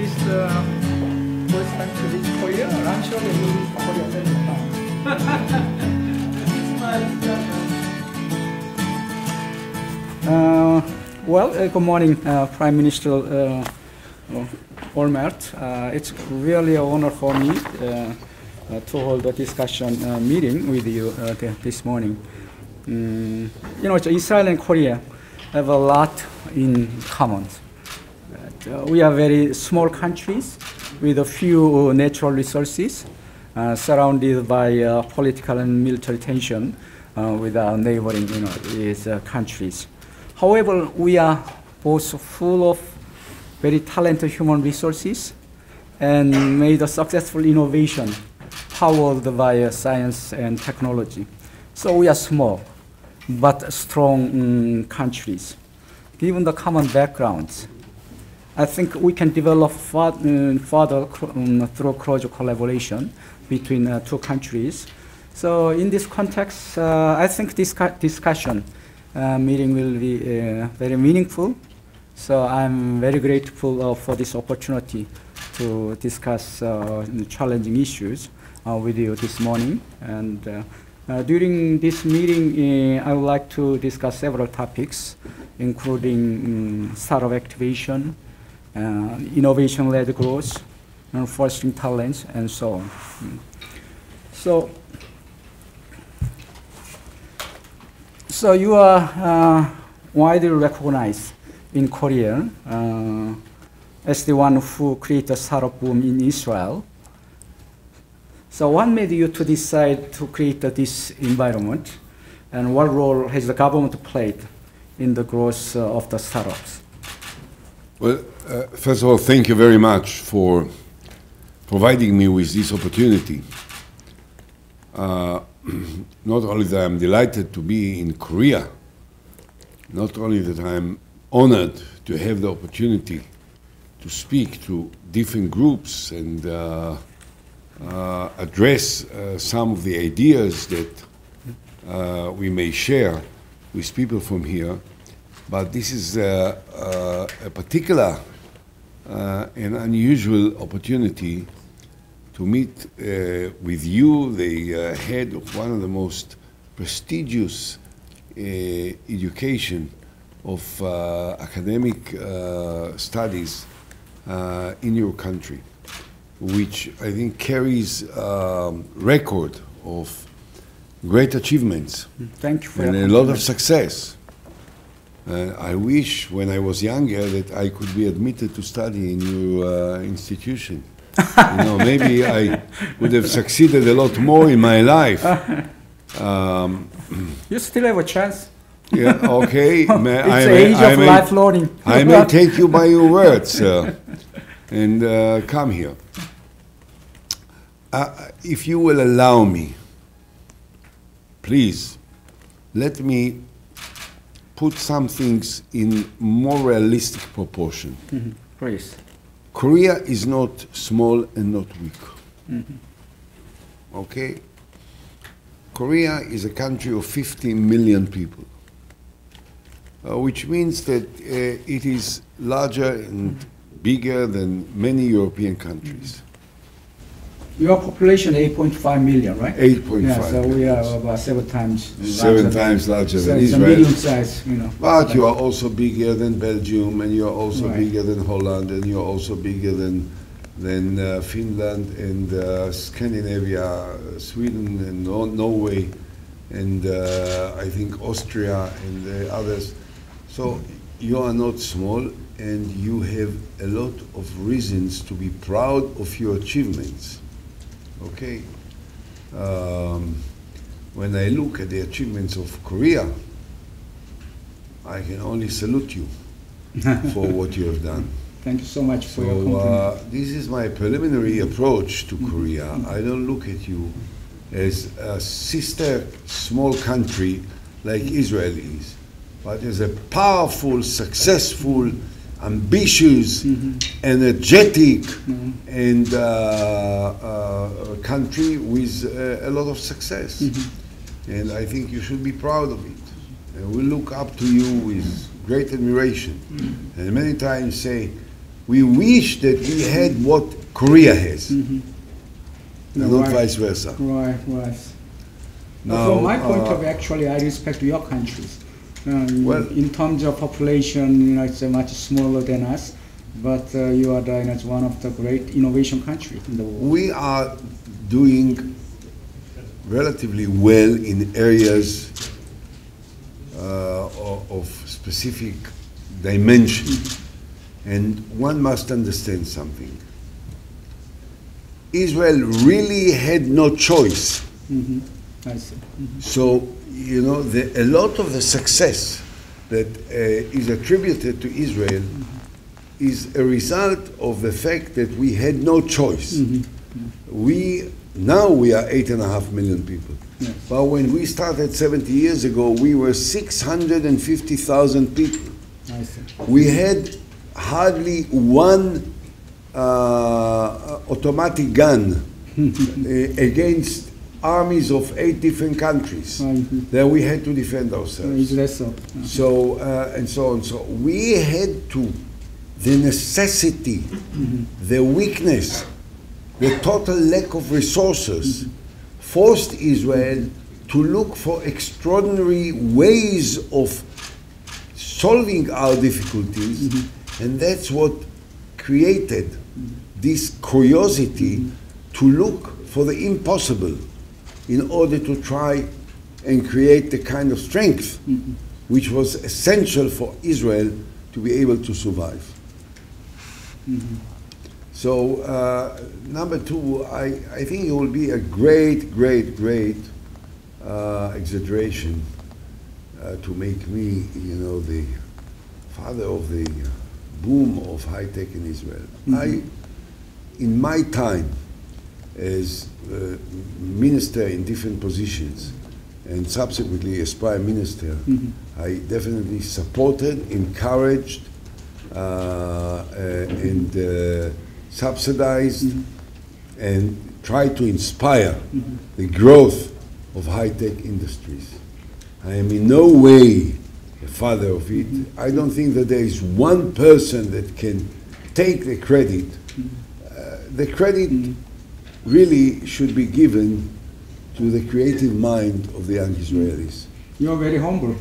this first time to visit Korea? I'm sure they will visit Korea several times. Good morning, Prime Minister Olmert. It's really an honor for me to hold a discussion meeting with you this morning. Israel and Korea have a lot in common. We are very small countries with a few natural resources, surrounded by political and military tension with our neighboring these countries. However, we are both full of very talented human resources and made a successful innovation powered by science and technology. So we are small but strong countries. Given the common backgrounds, I think we can develop further through close collaboration between two countries. So in this context, I think this discussion meeting will be very meaningful. So I'm very grateful for this opportunity to discuss challenging issues with you this morning. And during this meeting, I would like to discuss several topics, including startup activation, innovation-led growth, fostering talents, and so on. So you are widely recognized in Korea as the one who created a startup boom in Israel. So what made you to decide to create this environment, and what role has the government played in the growth of the startups? Well, first of all, thank you very much for providing me with this opportunity. Not only that I'm delighted to be in Korea, not only that I'm honored to have the opportunity to speak to different groups and address some of the ideas that we may share with people from here, but this is a particular and unusual opportunity to meet with you, the head of one of the most prestigious education of academic studies in your country, which I think carries a record of great achievements. Thank you for and a lot of success. I wish when I was younger that I could be admitted to study in your institution. Maybe I would have succeeded a lot more in my life. You still have a chance. Yeah, okay. It's the age of life learning. I may take you by your words and come here. If you will allow me, please, let me put some things in more realistic proportion. Mm-hmm. Please. Korea is not small and not weak. Mm-hmm. Okay? Korea is a country of 50 million people, which means that it is larger and bigger than many European countries. Your population 8.5 million, right? 8.5. Yeah, so we are about 7 times larger so than it's Israel. A medium size, But you are also bigger than Belgium, and you are also right. bigger than Holland, and you are also bigger than Finland and Scandinavia, Sweden and Norway, and I think Austria and others. So you are not small, and you have a lot of reasons to be proud of your achievements. Okay. When I look at the achievements of Korea, I can only salute you for what you have done. Thank you so much for your compliment. This is my preliminary approach to Korea. I don't look at you as a sister small country like Israel is, but as a powerful, successful, ambitious, energetic, and country with a lot of success. And I think you should be proud of it. And we look up to you with great admiration. And many times say, we wish that we had what Korea has, and not vice versa. Right, right. Now, from my point of view, actually, I respect your countries. Well, in terms of population, it's much smaller than us, but you are one of the great innovation countries in the world. we are doing relatively well in areas of specific dimension. And one must understand something. Israel really had no choice. I see. So, you know, a lot of the success that is attributed to Israel is a result of the fact that we had no choice. Now we are 8.5 million people. Yes. But when we started 70 years ago, we were 650,000 people. I see. We had hardly one automatic gun against armies of 8 different countries. Then we had to defend ourselves. Is that so? So and so on. So we had to, the necessity, the weakness, the total lack of resources forced Israel to look for extraordinary ways of solving our difficulties, and that's what created this curiosity to look for the impossible in order to try and create the kind of strength which was essential for Israel to be able to survive. So number two, I think it will be a great exaggeration to make me, you know, the father of the boom of high tech in Israel. In my time as minister in different positions and subsequently as prime minister, I definitely supported, encouraged, and subsidized and tried to inspire the growth of high-tech industries. I am in no way a father of it. I don't think that there is one person that can take the credit. The credit really should be given to the creative mind of the young Israelis. You're very humble.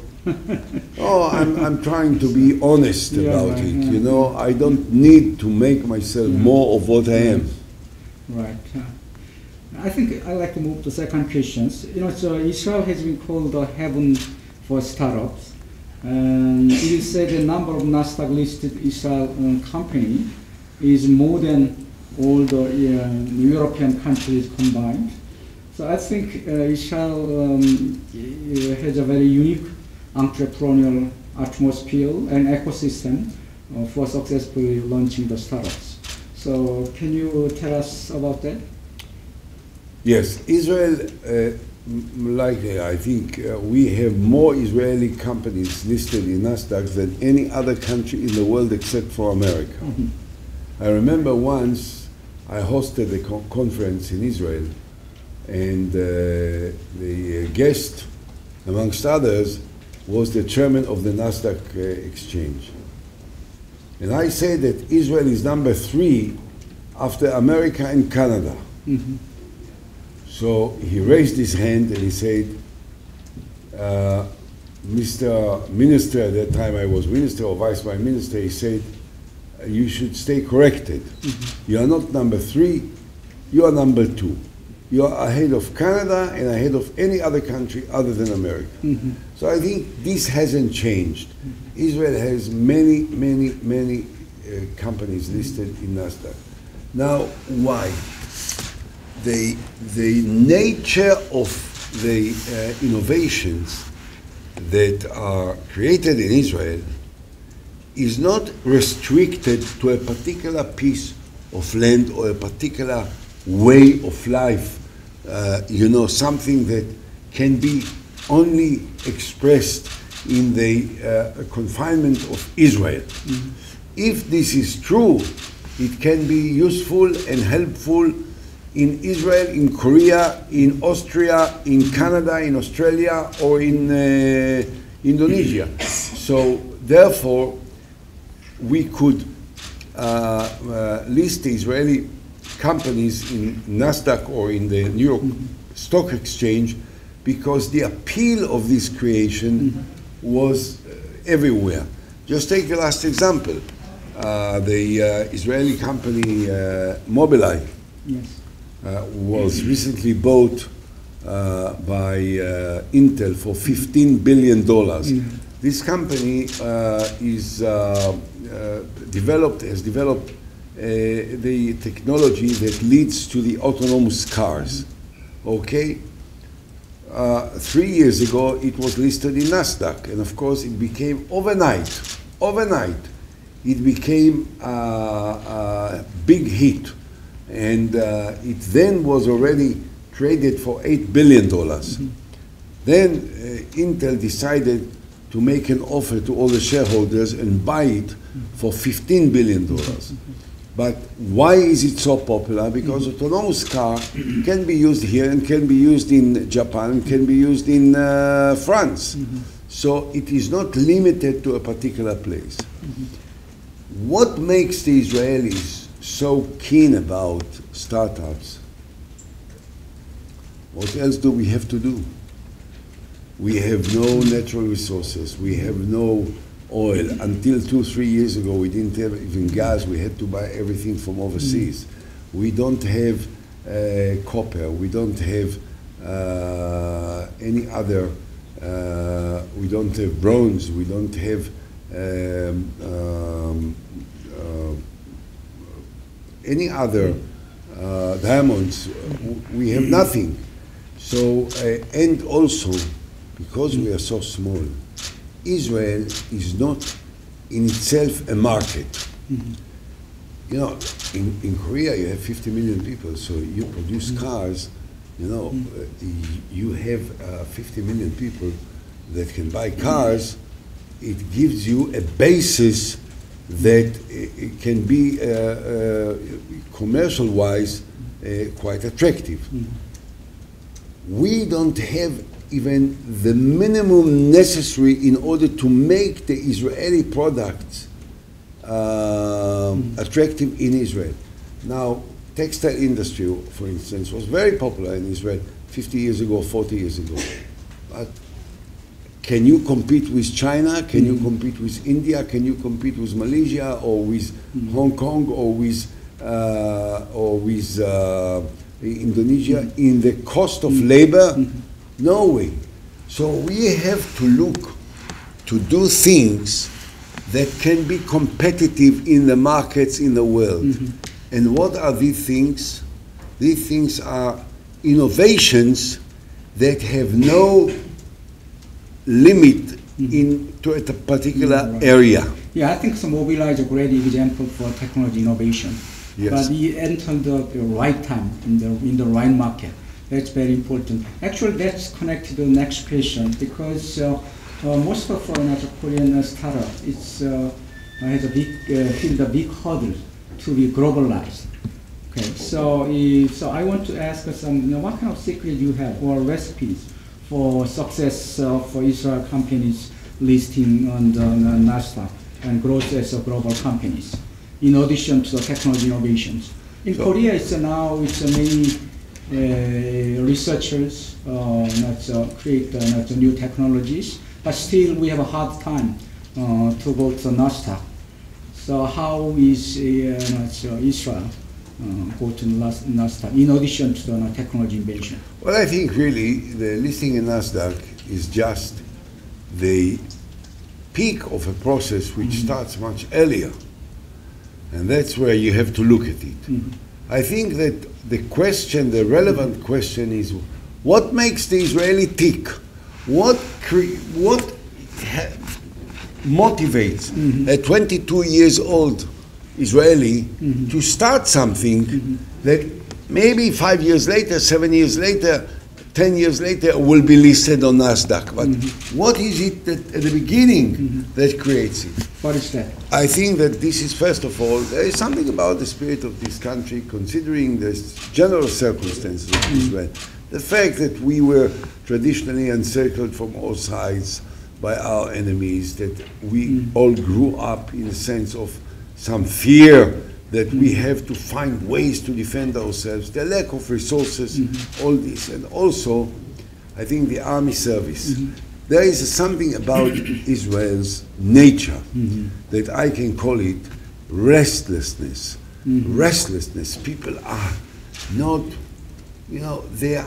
Oh, I'm trying to be honest about it. You know, I don't need to make myself more of what I am. Right. I think I'd like to move to second questions. You know, so Israel has been called the heaven for startups. And you say the number of Nasdaq-listed Israel company is more than all the European countries combined. So I think Israel has a very unique entrepreneurial atmosphere and ecosystem for successfully launching the startups. So can you tell us about that? Yes, Israel, likely, I think we have more Israeli companies listed in Nasdaq than any other country in the world except for America. I remember once I hosted a conference in Israel, and the guest, amongst others, was the chairman of the Nasdaq exchange. And I said that Israel is number 3 after America and Canada. So he raised his hand and he said, Mr. Minister, at that time I was minister or vice prime minister, he said, you should stay corrected. You are not number 3, you are number 2. You are ahead of Canada and ahead of any other country other than America. So I think this hasn't changed. Israel has many companies listed in Nasdaq. Now, why? The nature of the innovations that are created in Israel is not restricted to a particular piece of land or a particular way of life, you know, something that can be only expressed in the confinement of Israel. If this is true, it can be useful and helpful in Israel, in Korea, in Austria, in Canada, in Australia, or in Indonesia. So therefore, we could list the Israeli companies in NASDAQ or in the New York Stock Exchange because the appeal of this creation was everywhere. Just take the last example. The Israeli company Mobileye was recently bought by Intel for $15 billion. This company has developed the technology that leads to the autonomous cars. Okay? 3 years ago, it was listed in NASDAQ, and of course, it became overnight, it became a big hit, and it then was already traded for $8 billion. Then Intel decided to make an offer to all the shareholders and buy it for $15 billion. But why is it so popular? Because autonomous car can be used here and can be used in Japan, can be used in France. So it is not limited to a particular place. What makes the Israelis so keen about startups? What else do we have to do? We have no natural resources. We have no oil. Until 2-3 years ago, we didn't have even gas. We had to buy everything from overseas. We don't have copper. We don't have any other, we don't have bronze. We don't have any other diamonds. We have nothing. So, and also, because we are so small, Israel is not in itself a market. You know, in Korea you have 50 million people, so you produce cars, you know, you have 50 million people that can buy cars. It gives you a basis that it can be commercial-wise quite attractive. We don't have even the minimum necessary in order to make the Israeli products attractive in Israel. Now, textile industry, for instance, was very popular in Israel 50 years ago, 40 years ago. But can you compete with China? Can you compete with India? Can you compete with Malaysia or with Hong Kong or with Indonesia in the cost of labor? No way. So we have to look to do things that can be competitive in the markets in the world. And what are these things? These things are innovations that have no limit into a particular area. Yeah, I think Mobileye is a great example for technology innovation. Yes. But it entered the right time in the right market. That's very important. Actually, that's connected to the next question because most of Korean startup has a big hurdle to be globalized. Okay, so I want to ask some, what kind of secret you have or recipes for success for Israel companies listing on the NASDAQ and growth as a global companies, in addition to the technology innovations. In Korea, it's many researchers create new technologies, but still we have a hard time to go to NASDAQ. So how is Israel go to NASDAQ in addition to the technology innovation? Well, I think really the listing in NASDAQ is just the peak of a process which starts much earlier. And that's where you have to look at it. I think that the relevant question is, what makes the Israeli tick? What motivates a 22 years old Israeli to start something that maybe 5 years later, 7 years later, 10 years later will be listed on NASDAQ. But what is it that at the beginning that creates it? What is that? I think that this is, first of all, there is something about the spirit of this country, considering the general circumstances of Israel. The fact that we were traditionally encircled from all sides by our enemies, that we all grew up in a sense of some fear that we have to find ways to defend ourselves, the lack of resources, all this. And also, I think the army service. There is something about Israel's nature that I can call it restlessness. Restlessness. People are not, you know, they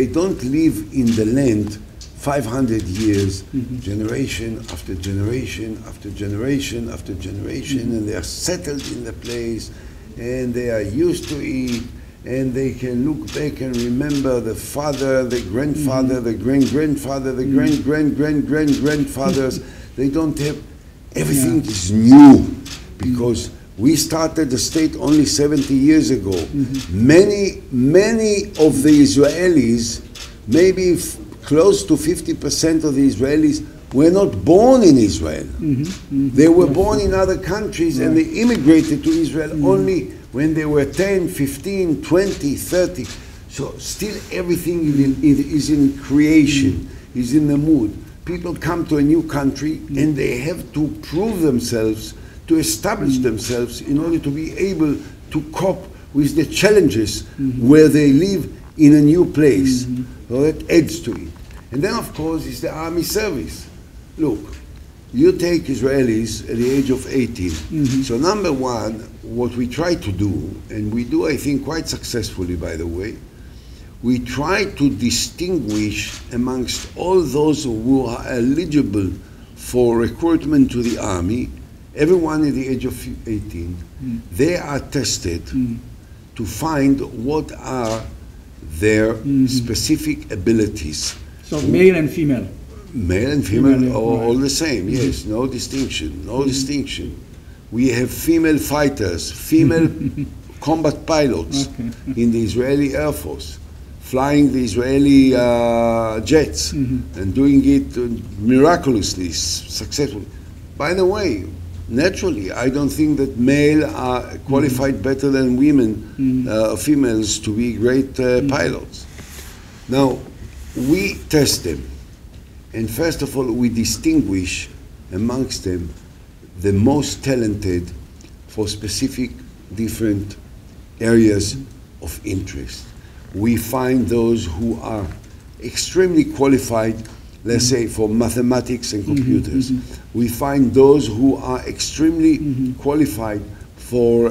don't live in the land 500 years, generation after generation after generation after generation, and they are settled in the place, and they are used to it, and they can look back and remember the father, the grandfather, the great-grandfather, the great-great-great-great-grandfathers. They don't have, everything is new, because we started the state only 70 years ago. Many of the Israelis, maybe close to 50% of the Israelis, were not born in Israel. They were born in other countries, and they immigrated to Israel only when they were 10, 15, 20, 30. So still everything is in creation, is in the mood. People come to a new country and they have to prove themselves, to establish themselves in order to be able to cope with the challenges where they live in a new place. So that adds to it. And then of course is the army service. Look, you take Israelis at the age of 18. So number one, what we try to do, and we do I think quite successfully by the way, we try to distinguish amongst all those who are eligible for recruitment to the army, everyone at the age of 18, they are tested to find what are their specific abilities. So male and female? Male and female are all the same, yes, no distinction, no distinction. We have female fighters, female combat pilots in the Israeli Air Force, flying the Israeli jets and doing it miraculously, successfully. By the way, naturally, I don't think that male are qualified better than women, females, to be great pilots. Now, we test them, and first of all, we distinguish amongst them the most talented for specific different areas of interest. We find those who are extremely qualified, let's say, for mathematics and computers. We find those who are extremely qualified for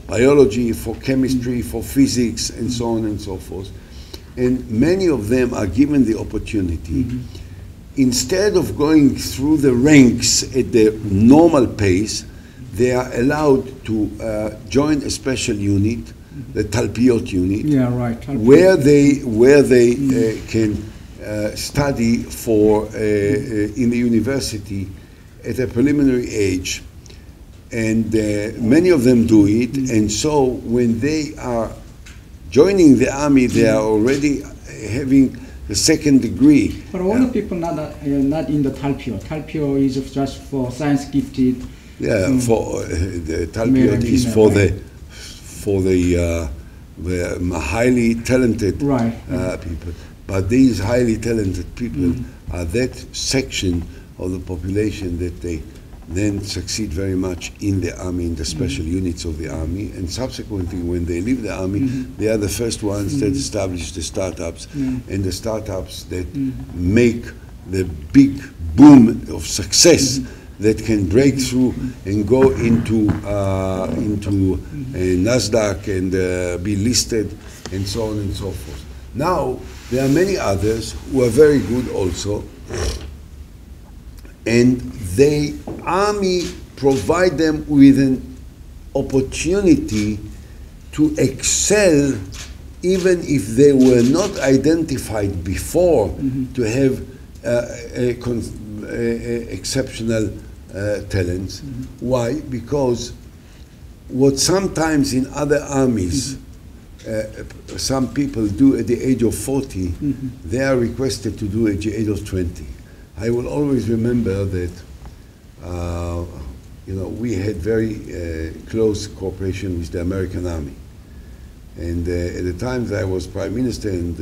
biology, for chemistry, for physics, and so on and so forth. And many of them are given the opportunity. Instead of going through the ranks at the normal pace, they are allowed to join a special unit, the Talpiot unit, where they can study for in the university at a preliminary age, and many of them do it. And so when they are joining the army, they are already having the second degree. But all the people not in the Talpio. Talpio is just for science gifted. Yeah, for the Talpiot is for the highly talented people. But these highly talented people are that section of the population that they then succeed very much in the army, in the special units of the army, and subsequently when they leave the army, they are the first ones that establish the startups, and the startups that make the big boom of success that can break through and go into NASDAQ and be listed, and so on and so forth. Now, there are many others who are very good also, and the army provide them with an opportunity to excel even if they were not identified before to have exceptional talents. Why? Because what sometimes in other armies some people do at the age of 40, they are requested to do at the age of 20. I will always remember that we had very close cooperation with the American Army. And at the time that I was Prime Minister and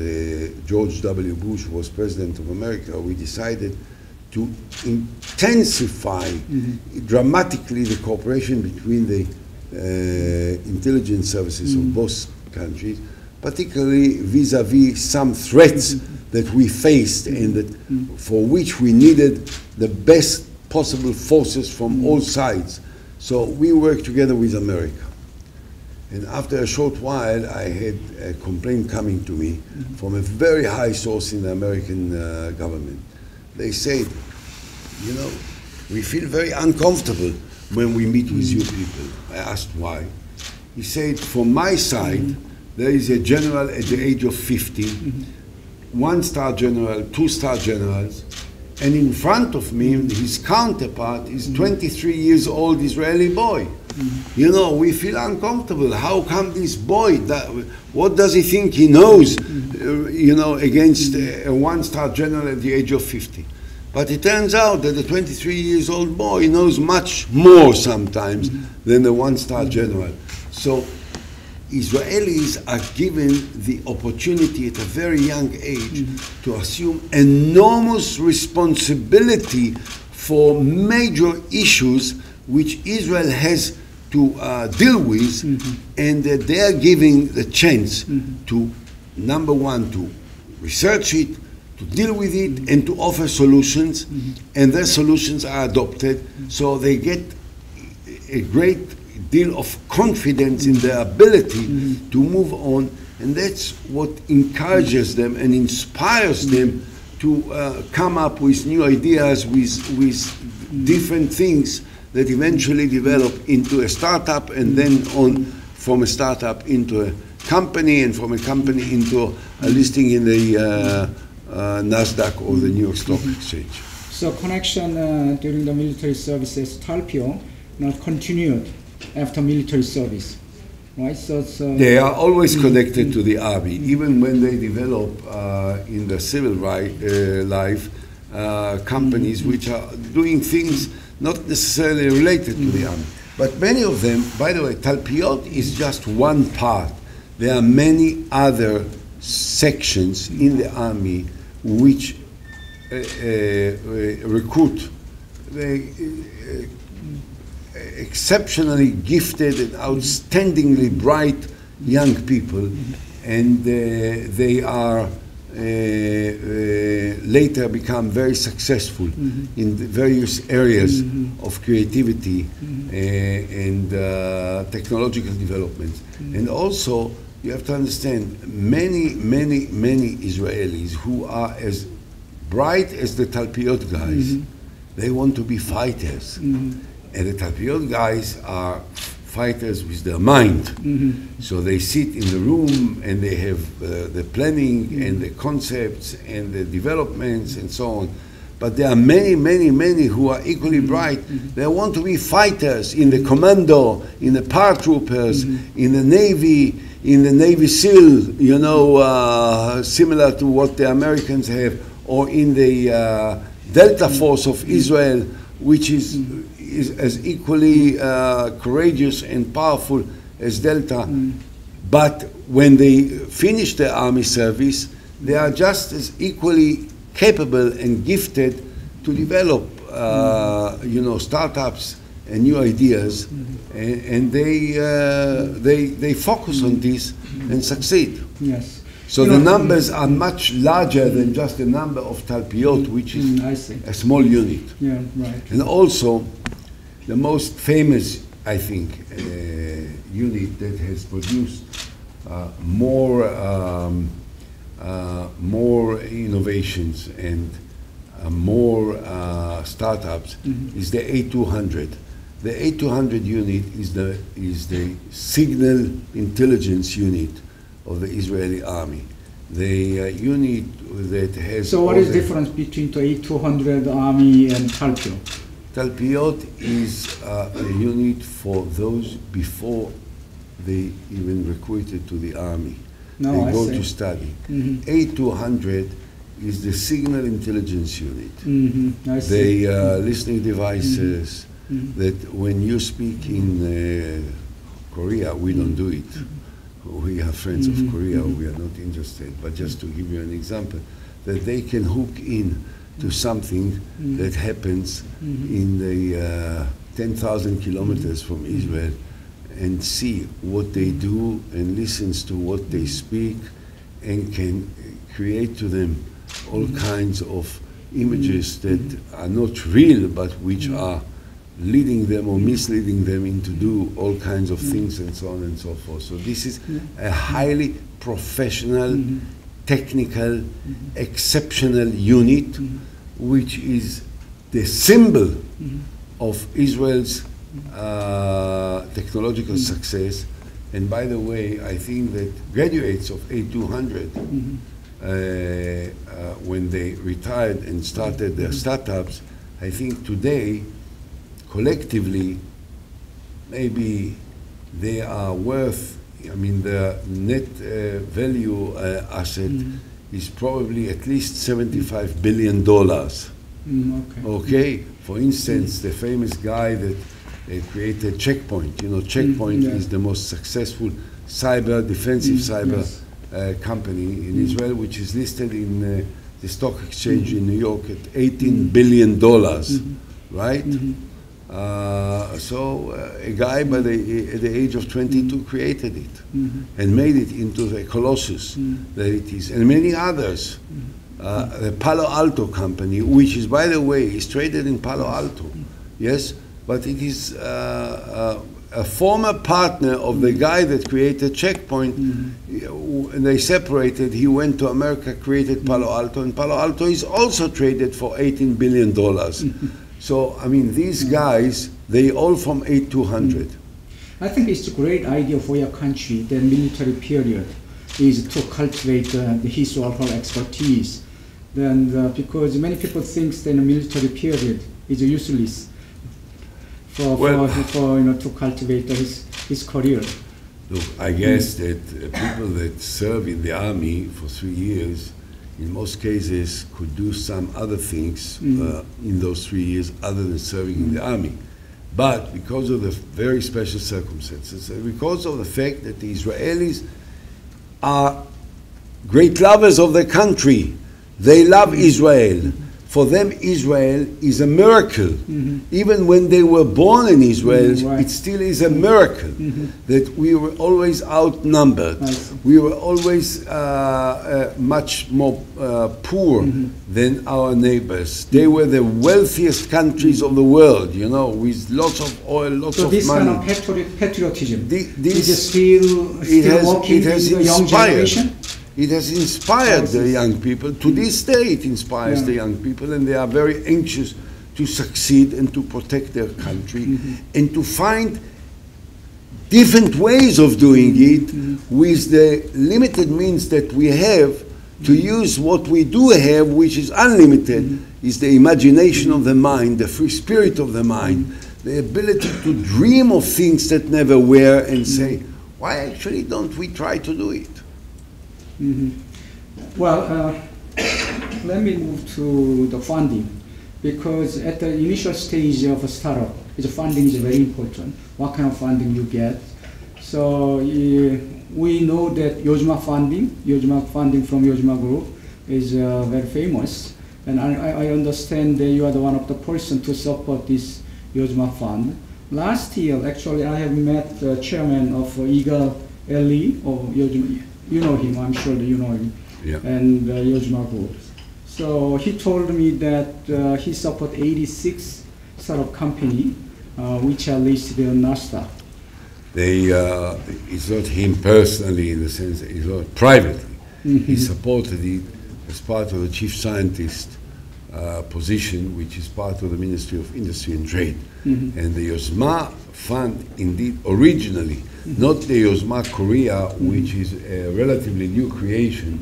George W. Bush was President of America, we decided to intensify dramatically the cooperation between the intelligence services of both countries, particularly vis-à-vis some threats that we faced and that for which we needed the best possible forces from all sides. So we worked together with America. And after a short while, I had a complaint coming to me from a very high source in the American government. They said, you know, we feel very uncomfortable when we meet with you people. I asked why. He said, from my side, there is a general at the age of 50, one-star general, two-star generals, and in front of me, his counterpart is 23 years old Israeli boy. You know, we feel uncomfortable. How come this boy, what does he think he knows, you know, against a one-star general at the age of 50? But it turns out that the 23 years old boy knows much more sometimes than the one-star general. So Israelis are given the opportunity at a very young age to assume enormous responsibility for major issues which Israel has to deal with, and that they are giving the chance to, number one, to research it, to deal with it, and to offer solutions, and their solutions are adopted, so they get a great deal of confidence in their ability to move on, and that's what encourages them and inspires them to come up with new ideas, with different things that eventually develop into a startup, and then on from a startup into a company, and from a company into a listing in the NASDAQ or the New York Stock Exchange. So connection during the military services, TALPIO, not continued after military service, right? So they are always connected to the army, even when they develop in the civil life companies which are doing things not necessarily related to the army. But many of them, by the way, Talpiot is just one part. There are many other sections in the army which recruit exceptionally gifted and outstandingly bright young people, and they are later become very successful in the various areas of creativity and technological developments. And also, you have to understand, many Israelis who are as bright as the Talpiot guys, they want to be fighters. And the Talpiot guys are fighters with their mind. So they sit in the room and they have the planning and the concepts and the developments and so on. But there are many who are equally bright. They want to be fighters in the commando, in the paratroopers, in the Navy, in the Navy SEAL, you know, similar to what the Americans have, or in the Delta Force of Israel, which is as equally courageous and powerful as Delta. But when they finish their army service, they are just as equally capable and gifted to develop, you know, startups and new ideas, and they focus on this and succeed. Yes. So the numbers are much larger than just the number of Talpiot, which is a small unit. Yeah, right. And also, the most famous, I think, unit that has produced more innovations and more startups is the A200. The A200 unit is the signal intelligence unit of the Israeli army. The unit that has... So what is the difference between the A200 army and Talpiot? Talpiot is a unit for those before they even recruited to the army. No, they go to study. A200 is the signal intelligence unit. The listening devices that when you speak in Korea, we don't do it. We are friends of Korea, we are not interested. But just to give you an example, that they can hook in to something that happens in the 10,000 kilometers from Israel, and see what they do and listens to what they speak, and can create to them all kinds of images that are not real, but which are leading them or misleading them into do all kinds of things and so on and so forth. So this is a highly professional, technical, exceptional unit, which is the symbol of Israel's technological success. And by the way, I think that graduates of A200, when they retired and started their startups, I think today, collectively, maybe they are worth, I mean, the net value asset is probably at least $75 billion. Okay? For instance, the famous guy that created Checkpoint. You know, Checkpoint is the most successful defensive cyber company in Israel, which is listed in the stock exchange in New York at $18 billion, right? So a guy at the age of 22 created it and made it into the colossus that it is, and many others. The Palo Alto company, which is, by the way, is traded in Palo Alto, yes, but it is a former partner of the guy that created Checkpoint. And they separated. He went to America, created Palo Alto, and Palo Alto is also traded for $18 billion. So, I mean, these guys, they all from A200. I think it's a great idea for your country, the military period, is to cultivate the historical expertise. Then, because many people think that the military period is useless for to cultivate his career. Look, I guess that people that serve in the army for 3 years, in most cases, could do some other things in those 3 years other than serving in the army. But because of the very special circumstances, and because of the fact that the Israelis are great lovers of their country, they love Israel. For them, Israel is a miracle. Even when they were born in Israel, it still is a miracle that we were always outnumbered. We were always much more poor than our neighbors. They were the wealthiest countries of the world, you know, with lots of oil, lots of money. So this kind of patriotism, is still working in the young generation? It has inspired the young people. To this day, it inspires the young people, and they are very anxious to succeed and to protect their country and to find different ways of doing it with the limited means that we have, to use what we do have, which is unlimited, is the imagination of the mind, the free spirit of the mind, the ability to dream of things that never were and say, why actually don't we try to do it? Well, let me move to the funding, because at the initial stage of a startup, the funding is very important. What kind of funding you get? So we know that Yojma funding from Yojma Group is very famous, and I understand that you are the one of the person to support this Yojma fund. Last year, actually, I have met the chairman of Yigal Eli of Yojma. You know him, I'm sure that you know him, and Yojma Group. So he told me that he supports 86 startup company which are listed on NASDAQ. It's not him personally in the sense that it's not privately. He supported it as part of the chief scientist position, which is part of the Ministry of Industry and Trade. And the Yojma Fund, indeed, originally, not the Yojma Korea, which is a relatively new creation,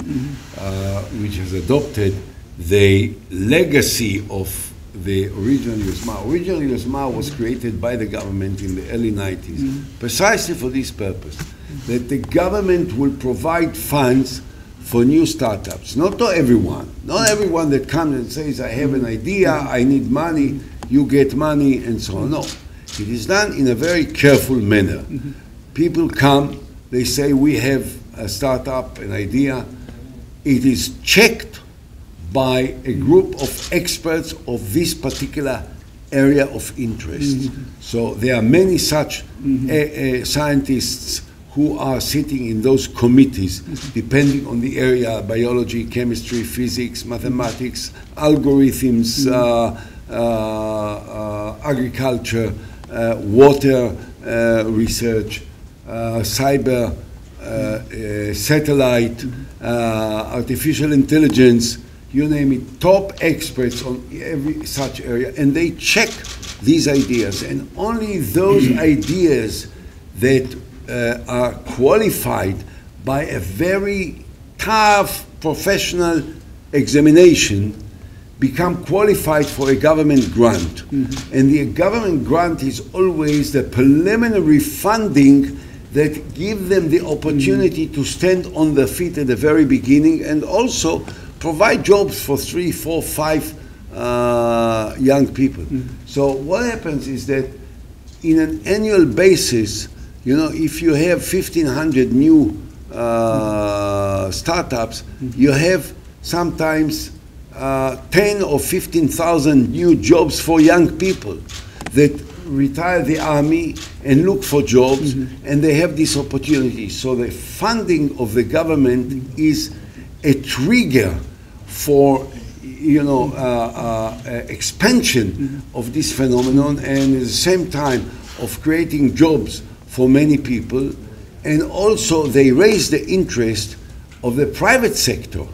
which has adopted the legacy of the original Yojma. Original Yojma was created by the government in the early 90s, precisely for this purpose, that the government will provide funds for new startups. Not to everyone. Not everyone that comes and says, I have an idea, I need money, you get money, and so on. No. It is done in a very careful manner. People come, they say, we have a startup, an idea. It is checked by a group of experts of this particular area of interest. So there are many such scientists who are sitting in those committees, depending on the area: biology, chemistry, physics, mathematics, algorithms, agriculture, water research, cyber, satellite, artificial intelligence, you name it, top experts on every such area, and they check these ideas, and only those ideas that are qualified by a very tough professional examination become qualified for a government grant. And the government grant is always the preliminary funding that give them the opportunity to stand on their feet at the very beginning, and also provide jobs for 3, 4, 5 young people. So what happens is that in an annual basis, you know, if you have 1,500 new startups, you have sometimes 10 or 15,000 new jobs for young people that retire the army and look for jobs, and they have this opportunity. So the funding of the government is a trigger for, you know, expansion of this phenomenon, and at the same time of creating jobs for many people, and also they raise the interest of the private sector.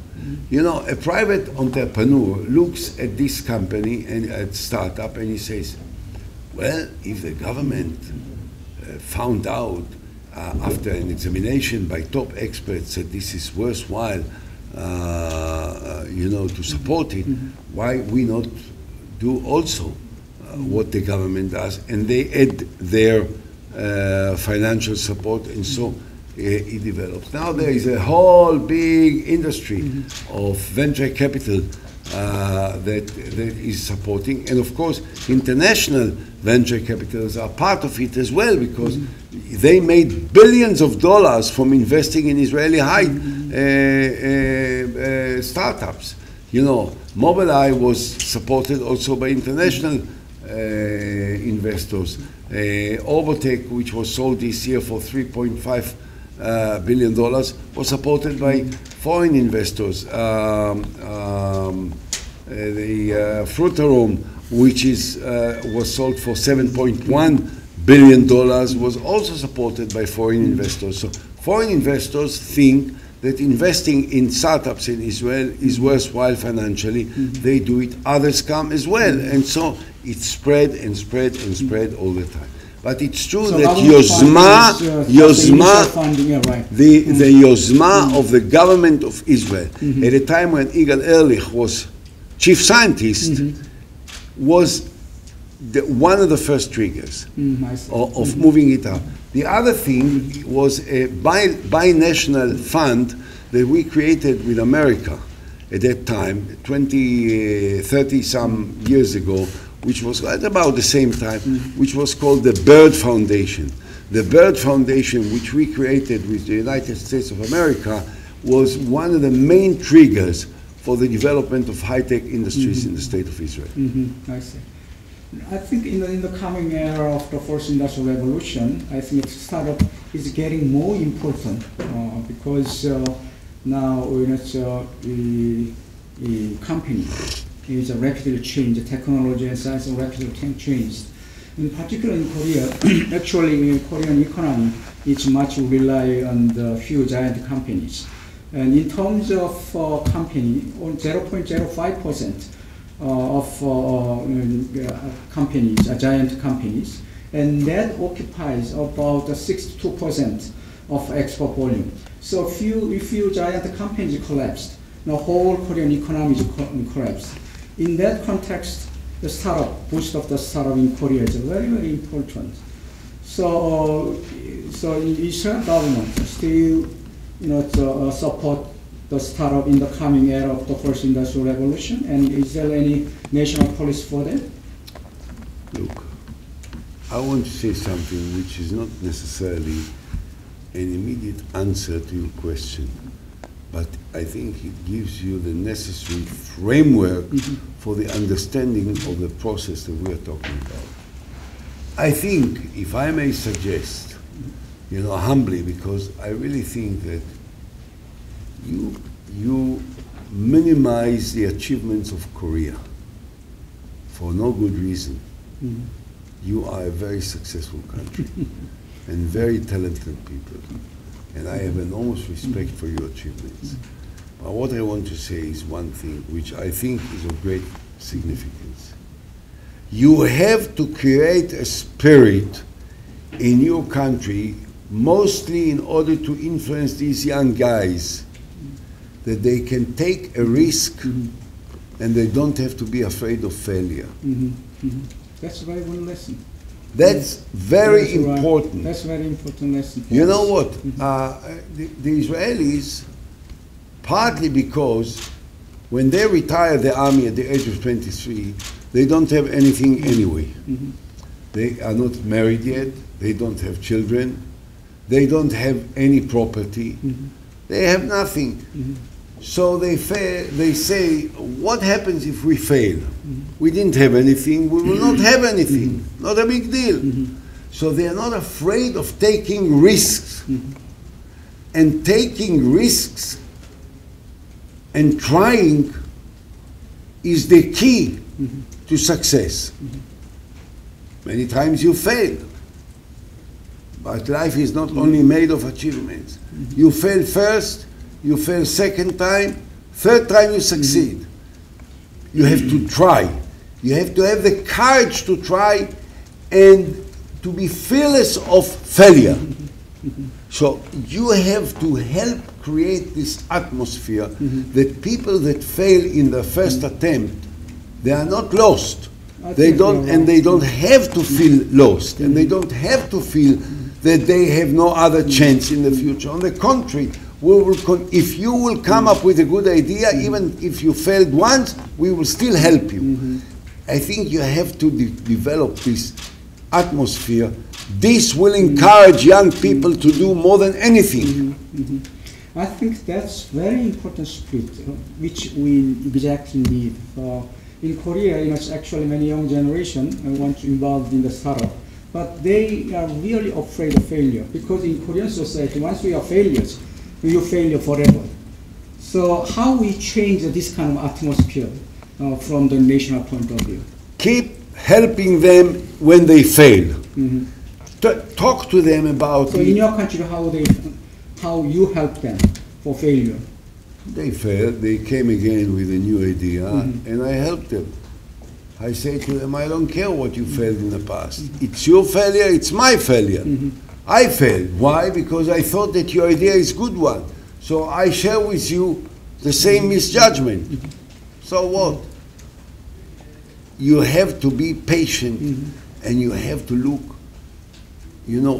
You know, a private entrepreneur looks at this company and at startup, and he says, well, if the government found out after an examination by top experts that this is worthwhile, you know, to support it, why we not do also what the government does? And they add their financial support, and so it develops. Now there is a whole big industry of venture capital that is supporting, and of course international venture capitals are part of it as well, because they made billions of dollars from investing in Israeli high startups. You know, Mobileye was supported also by international investors. Overtake, which was sold this year for $3.5 billion, was supported by foreign investors. The Frutarome, which was sold for $7.1 billion, was also supported by foreign investors. So foreign investors think that investing in startups in Israel is worthwhile financially. They do it. Others come as well, and so it spread and spread and spread all the time. But it's true So that the Yozma of the government of Israel, at a time when Yigal Ehrlich was chief scientist, was one of the first triggers of moving it up. The other thing was a binational fund that we created with America at that time, 30 some years ago, which was at about the same time, which was called the Bird Foundation. The Bird Foundation, which we created with the United States of America, was one of the main triggers for the development of high-tech industries in the state of Israel. I see. I think in the coming era of the fourth industrial revolution, I think startup is getting more important because now the company is rapidly changed, technology and science are rapidly changed. In particular in Korea, actually Korean economy is much rely on the few giant companies. And in terms of company, on 0.05% of companies, giant companies, and that occupies about 62% of export volume. So if few giant companies collapsed, the whole Korean economy is collapsed. In that context, the startup, boost of the startup in Korea is very, very important. So the Israel government still, support the startup in the coming era of the first industrial revolution, and is there any national policy for that? Look, I want to say something which is not necessarily an immediate answer to your question, but I think it gives you the necessary framework for the understanding of the process that we are talking about. I think, if I may suggest, you know, humbly, because I really think that you minimize the achievements of Korea for no good reason. You are a very successful country and very talented people, and I have enormous respect for your achievements. But what I want to say is one thing which I think is of great significance. You have to create a spirit in your country, mostly in order to influence these young guys, that they can take a risk and they don't have to be afraid of failure. That's a very good lesson. That's very That's right. important. That's a very important lesson. for You us. know what? The Israelis, partly because when they retire the army at the age of 23, they don't have anything anyway. They are not married yet. They don't have children. They don't have any property. They have nothing. So they say, what happens if we fail? We didn't have anything. We will not have anything. Not a big deal. So they are not afraid of taking risks. And taking risks and trying is the key to success. Many times you fail. But life is not only made of achievements. You fail first, you fail second time, third time you succeed. You have to try. You have to have the courage to try and to be fearless of failure. So you have to help create this atmosphere that people that fail in the first attempt, they are not lost. They don't have to feel lost, and they don't have to feel that they have no other chance in the future. On the contrary, if you will come up with a good idea, even if you failed once, we will still help you. I think you have to develop this atmosphere. This will encourage young people to do more than anything. I think that's very important spirit, which we exactly need. In Korea, it's actually many young generation want to involved in the startup, but they are really afraid of failure, because in Korean society, once we are failures, we are failure forever. So how we change this kind of atmosphere from the national point of view? Keep helping them when they fail. Talk to them about. So in your country, how you help them for failure? They failed. They came again with a new idea, and I helped them. I say to them, I don't care what you failed in the past. It's your failure. It's my failure. I failed. Why? Because I thought that your idea is a good one. So I share with you the same misjudgment. So what? You have to be patient, and you have to look,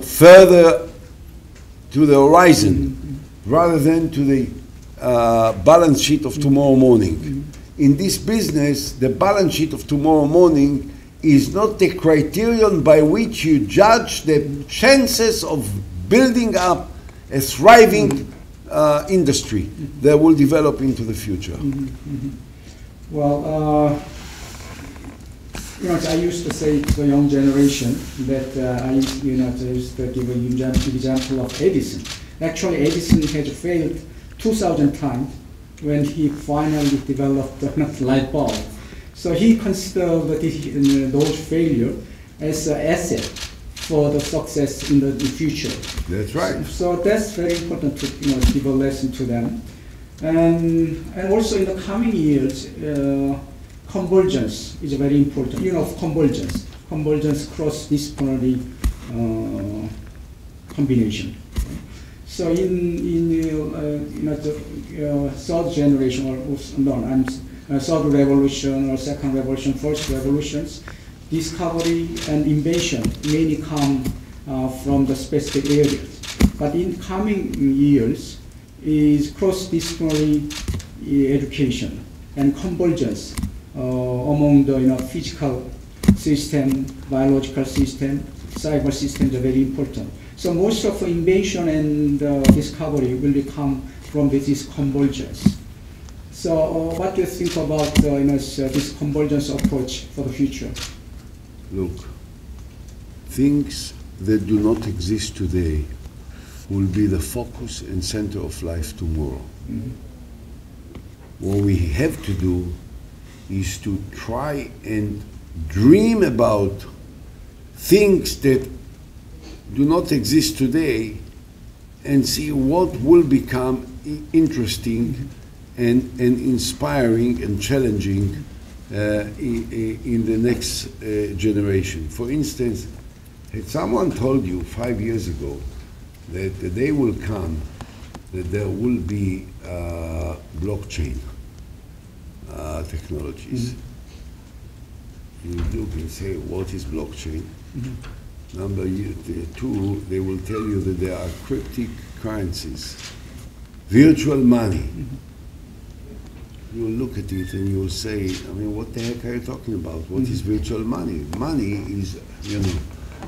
further to the horizon rather than to the balance sheet of tomorrow morning. In this business, the balance sheet of tomorrow morning is not the criterion by which you judge the chances of building up a thriving industry that will develop into the future. Well, I used to say to the young generation that I used to give an example of Edison. Actually, Edison has failed 2,000 times when he finally developed the light bulb. So he considered those failures as an asset for the success in the future. That's right. So that's very important to give a lesson to them. And also in the coming years, convergence is very important. Convergence cross-disciplinary combination. So in the third generation third revolution or second revolution, first revolutions, discovery and invention mainly come from the specific areas. But in coming years is cross-disciplinary education and convergence among the physical system, biological system, cyber systems are very important. So most of invention and discovery will come from this convergence. So what do you think about this convergence approach for the future? Look, things that do not exist today will be the focus and center of life tomorrow. Mm-hmm. What we have to do is to try and dream about things that do not exist today and see what will become interesting and inspiring and challenging in the next generation. For instance, had someone told you 5 years ago that the day will come that there will be blockchain technologies, you look and say, what is blockchain? Mm-hmm. Number two, they will tell you that there are cryptic currencies, virtual money. Mm-hmm. You will look at it and you will say, I mean, what the heck are you talking about? What is virtual money? Money is,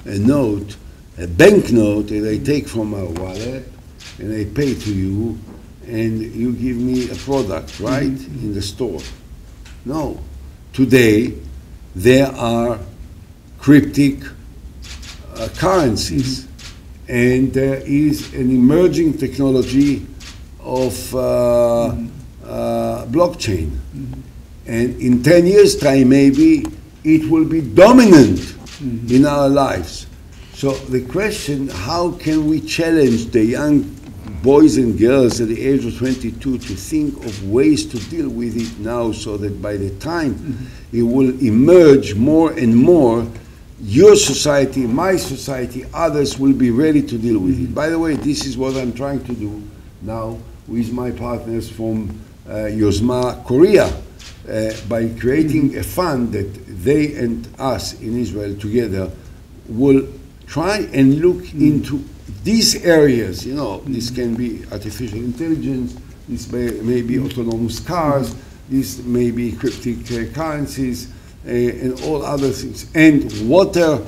a note, a banknote that I take from my wallet and I pay to you and you give me a product, right, in the store. No. Today, there are cryptic currencies, and there is an emerging technology of blockchain. And in 10 years' time, maybe, it will be dominant in our lives. So the question, how can we challenge the young boys and girls at the age of 22 to think of ways to deal with it now, so that by the time it will emerge more and more, your society, my society, others will be ready to deal with it. By the way, this is what I'm trying to do now with my partners from Yozma Korea, by creating a fund that they and us in Israel together will try and look into these areas. This can be artificial intelligence, this may be autonomous cars, this may be cryptic currencies, and all other things. And water,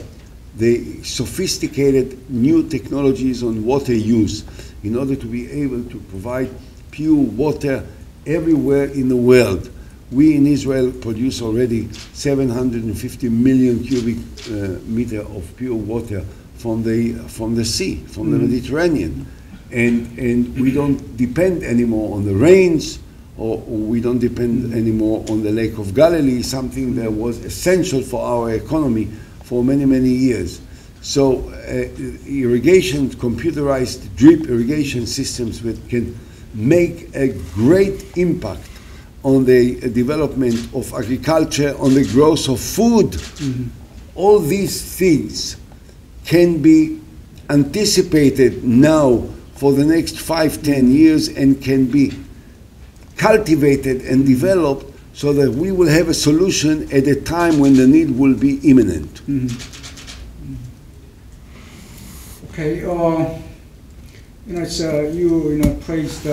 the sophisticated new technologies on water use, in order to be able to provide pure water everywhere in the world. We in Israel produce already 750 million cubic meter of pure water from the sea, from the Mediterranean. And we don't depend anymore on the rains, or we don't depend anymore on the Lake of Galilee, something that was essential for our economy for many, many years. So irrigation, computerized drip irrigation systems that can make a great impact on the development of agriculture, on the growth of food. All these things can be anticipated now for the next 5-10 years and can be cultivated and developed so that we will have a solution at a time when the need will be imminent. Okay, you praised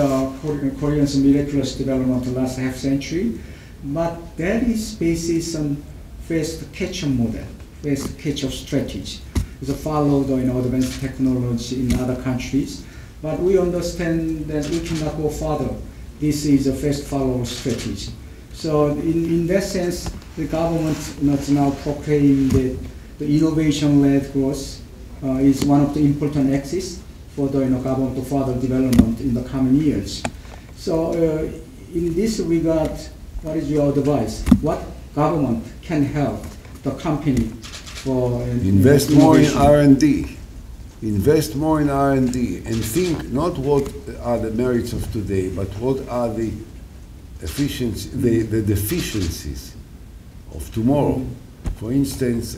Korean's miraculous development the last half century, but that is based on fast catch-up model, fast catch-up strategy. It's followed advanced technology in other countries, but we understand that we cannot go further. This is a fast follower strategy. So in that sense, the government now proclaiming that the innovation-led growth is one of the important axes for the government to further development in the coming years. So in this regard, what is your advice? What government can help the company for invest more in R&D? Invest more in R&D and think not what are the merits of today, but what are the the deficiencies of tomorrow. For instance,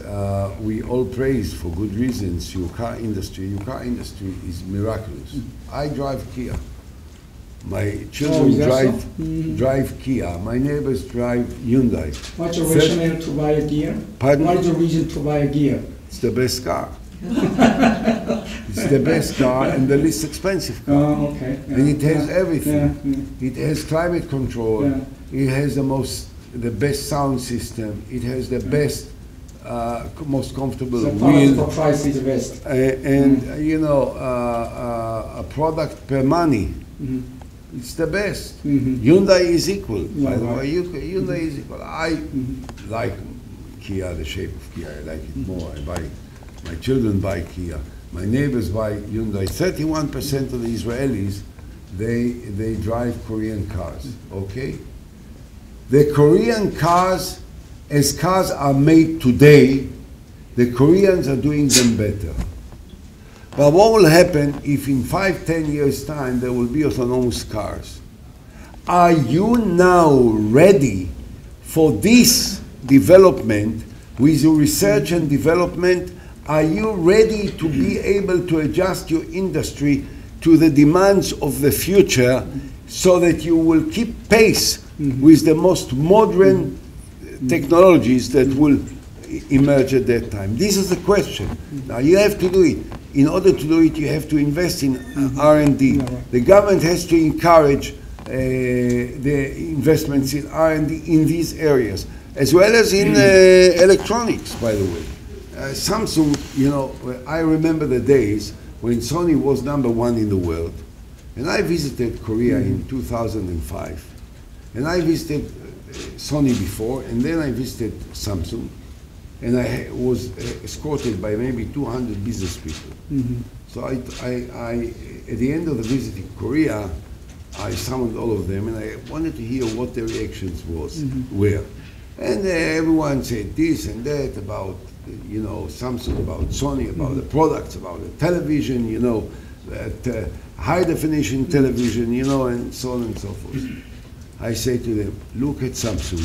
we all praise for good reasons your car industry. Your car industry is miraculous. I drive Kia. My children drive Kia. My neighbors drive Hyundai. What's your rationale to buy a Kia? Pardon? What is the reason to buy a Kia? It's the best car. It's the best car and the least expensive car. Okay. Yeah. And it has everything. Yeah. It has climate control. Yeah. It has the best sound system. It has the best, most comfortable wheel. The price is the best. And you know, a product per money. It's the best. Hyundai is equal. By the way, Hyundai is equal. I like Kia, the shape of Kia. I like it more. My children buy Kia. My neighbors buy Hyundai. 31% of the Israelis, they drive Korean cars. Okay? The Korean cars, as cars are made today, the Koreans are doing them better. But what will happen if in 5-10 years' time there will be autonomous cars? Are you now ready for this development with your research and development? Are you ready to be able to adjust your industry to the demands of the future so that you will keep pace with the most modern technologies that will emerge at that time? This is the question. Now you have to do it. In order to do it, you have to invest in R&D. The government has to encourage the investments in R&D in these areas, as well as in electronics, by the way. Samsung, you know, I remember the days when Sony was #1 in the world, and I visited Korea in 2005, and I visited Sony before, and then I visited Samsung, and I was escorted by maybe 200 business people. So I, at the end of the visit in Korea, I summoned all of them, and I wanted to hear what their reactions were. And everyone said this and that about, you know, Samsung, about Sony, about the products, about the television, you know, that high definition television, you know, and so on and so forth. I say to them, look at Samsung.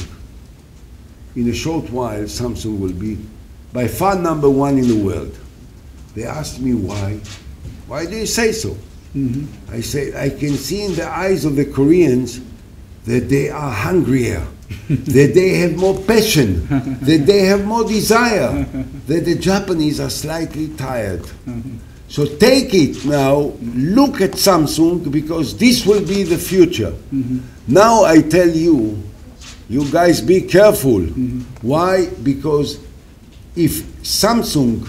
In a short while, Samsung will be by far #1 in the world. They asked me why. Why do you say so? I say, I can see in the eyes of the Koreans that they are hungrier, that they have more passion, that they have more desire, that the Japanese are slightly tired. So take it now, look at Samsung, because this will be the future. Now I tell you, you guys be careful. Why? Because if Samsung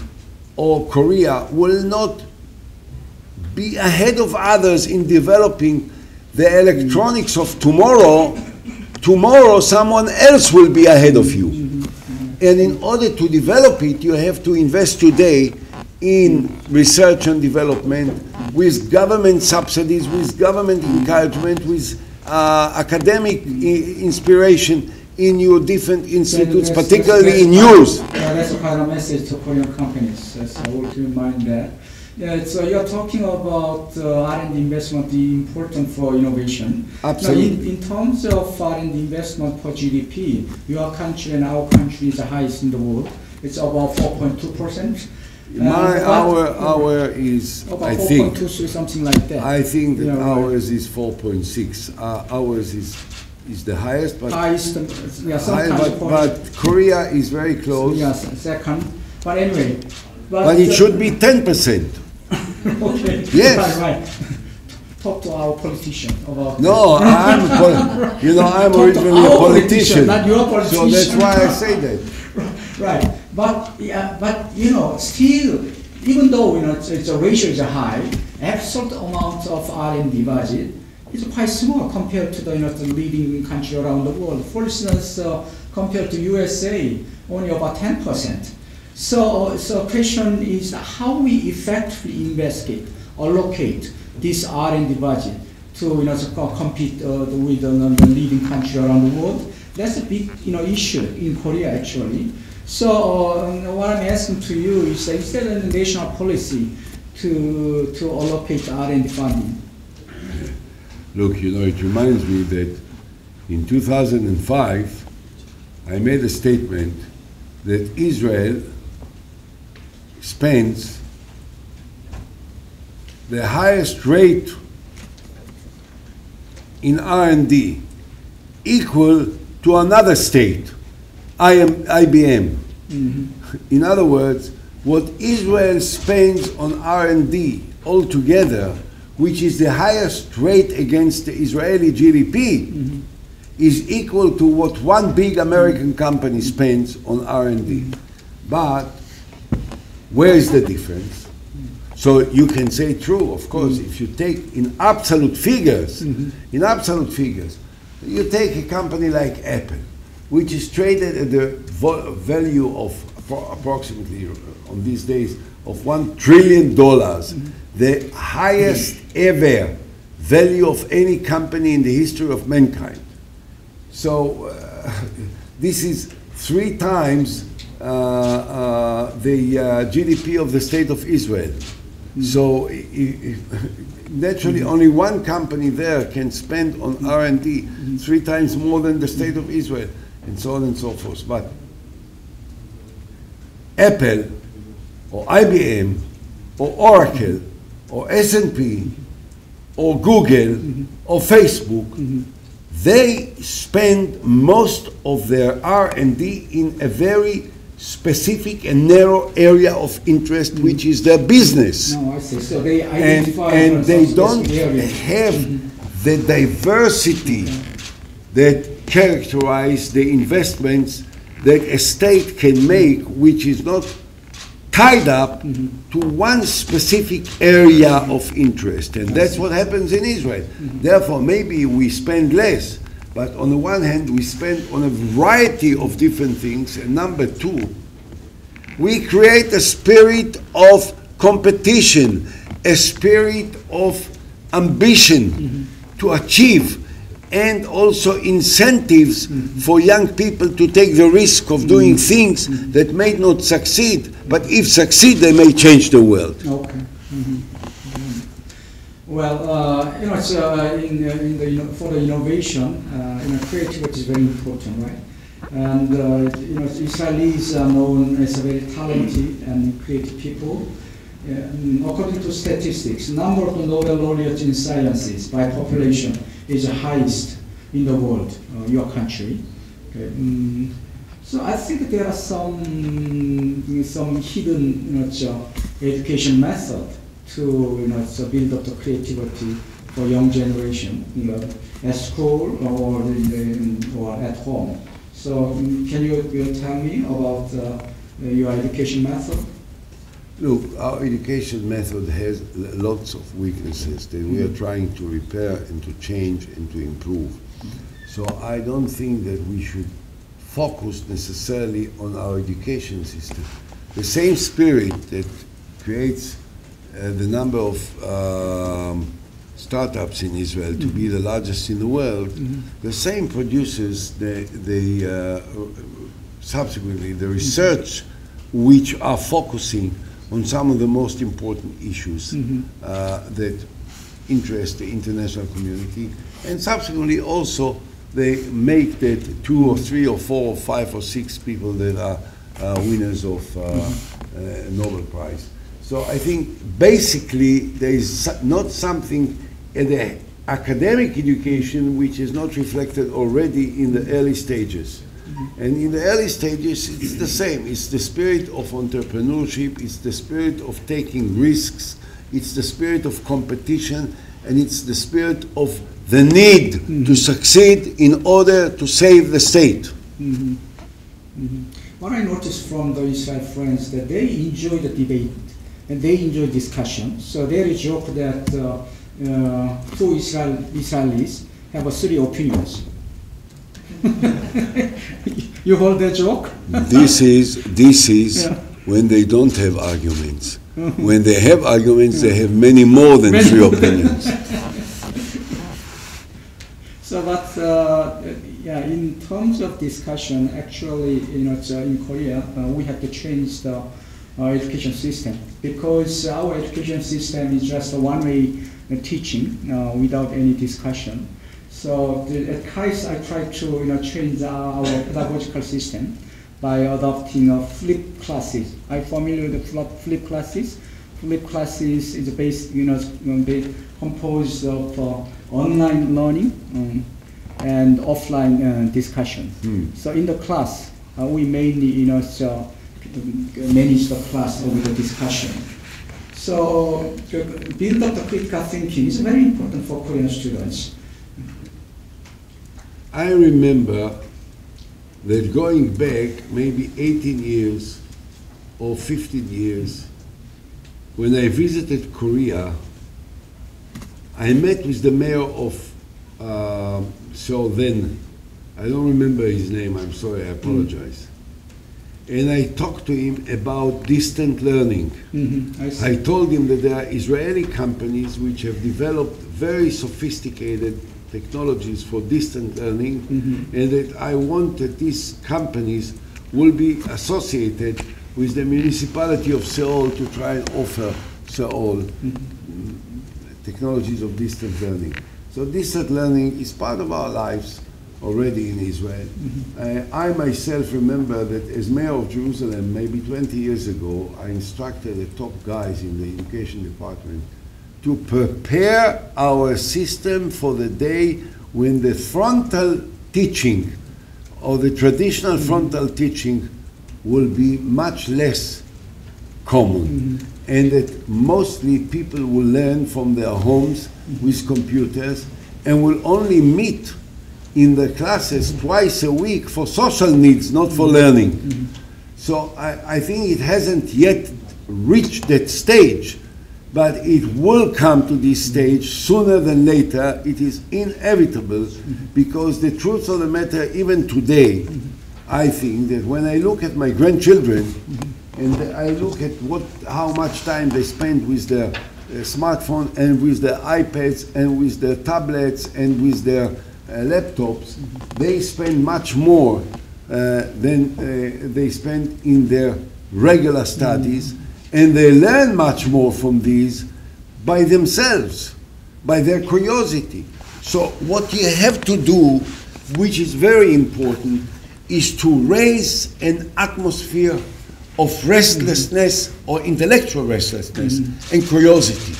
or Korea will not be ahead of others in developing the electronics of tomorrow, tomorrow someone else will be ahead of you. And in order to develop it, you have to invest today in research and development with government subsidies, with government encouragement, with academic inspiration in your different institutes, particularly in yours. That's a kind of message to Korean companies. So I want to remind that. Yeah, so you're talking about R&D investment important for innovation. Absolutely. Now, in terms of R&D investment per GDP, your country and our country is the highest in the world. It's about 4.2%. Our is, about I think, 4.2, something like that. I think that Yeah, ours is 4.6. Ours is the highest, but highest, yeah, sometimes but Korea is very close. Yes, second. But anyway. But it should be 10%. Okay. Yes. Right. Talk to our politician about. No, I'm originally a politician. Not your politician. So that's why I say that. Right. But yeah, but you know, still, even though you know it's a ratio is high, absolute amount of R&D budget is quite small compared to the the leading country around the world. For instance, compared to USA, only about 10%. So question is how we effectively investigate, allocate this R&D budget to compete with the leading country around the world. That's a big issue in Korea actually. So what I'm asking to you is there a national policy to allocate R&D funding? Look, it reminds me that in 2005, I made a statement that Israel spends the highest rate in R&D equal to another state, IBM. In other words, what Israel spends on R&D altogether, which is the highest rate against the Israeli GDP, is equal to what one big American company spends on R&D. But where is the difference? So you can say true, of course, if you take in absolute figures, you take a company like Apple, which is traded at the value of approximately, on these days, of $1 trillion, the highest ever value of any company in the history of mankind. So this is 3 times the GDP of the state of Israel. So naturally only one company there can spend on R&D 3 times more than the state of Israel, and so on and so forth. But Apple or IBM or Oracle or S&P or Google or Facebook, they spend most of their R&D in a very specific and narrow area of interest, which is their business. No, I see. So they identify and they don't areas. have the diversity that characterize the investments that a state can make, which is not tied up to one specific area of interest. And that's what happens in Israel. Therefore, maybe we spend less, but on the one hand, we spend on a variety of different things. And number 2, we create a spirit of competition, a spirit of ambition to achieve, and also incentives for young people to take the risk of doing things that may not succeed, but if succeed, they may change the world. Okay. Well, you know, it's for the innovation, creativity is very important, right? And you know, Israelis are known as a very talented and creative people. According to statistics, number of the Nobel laureates in sciences by population is the highest in the world, your country. Okay. So I think there are some hidden education method to build up the creativity for young generation, at school or at home. So can you tell me about your education method? Look, our education method has lots of weaknesses that we are trying to repair and to change and to improve. So I don't think that we should focus necessarily on our education system. The same spirit that creates the number of startups in Israel to be the largest in the world, the same produces subsequently the research which are focusing on some of the most important issues that interest the international community, and subsequently also they make that 2 or 3 or 4 or 5 or 6 people that are winners of Nobel Prize. So I think basically there is not something in the academic education which is not reflected already in the early stages. And in the early stages, it's the same. It's the spirit of entrepreneurship, it's the spirit of taking risks, it's the spirit of competition, and it's the spirit of the need to succeed in order to save the state. What I noticed from the Israel friends that they enjoy the debate and they enjoy discussion. So there is a joke that 2 Israelis have 3 opinions. You heard that joke? This is when they don't have arguments. When they have arguments, they have many more than 3 opinions. So, but in terms of discussion, actually, in Korea, we have to change the education system, because our education system is just a one-way teaching without any discussion. So at KAIST, I try to change our pedagogical system by adopting flipped classes. Are you familiar with the flipped classes? Flipped classes is based, composed of online learning and offline discussion. So in the class, we mainly manage the class with the discussion. So build up the critical thinking is very important for Korean students. I remember that going back maybe 18 years or 15 years, when I visited Korea, I met with the mayor of Seoul then. I don't remember his name, I'm sorry, I apologize. And I talked to him about distant learning. I told him that there are Israeli companies which have developed very sophisticated technologies for distant learning, and that I want that these companies will be associated with the municipality of Seoul to try and offer Seoul technologies of distant learning. So distant learning is part of our lives already in Israel. I myself remember that as mayor of Jerusalem, maybe 20 years ago, I instructed the top guys in the education department to prepare our system for the day when the frontal teaching or the traditional frontal teaching will be much less common, and that mostly people will learn from their homes with computers and will only meet in the classes twice a week for social needs, not for learning. So I think it hasn't yet reached that stage, but it will come to this stage sooner than later. It is inevitable, because the truth of the matter, even today, I think that when I look at my grandchildren and I look at how much time they spend with their smartphone and with their iPads and with their tablets and with their laptops, they spend much more than they spend in their regular studies, and they learn much more from these by themselves, by their curiosity. So what you have to do, which is very important, is to raise an atmosphere of restlessness or intellectual restlessness and curiosity,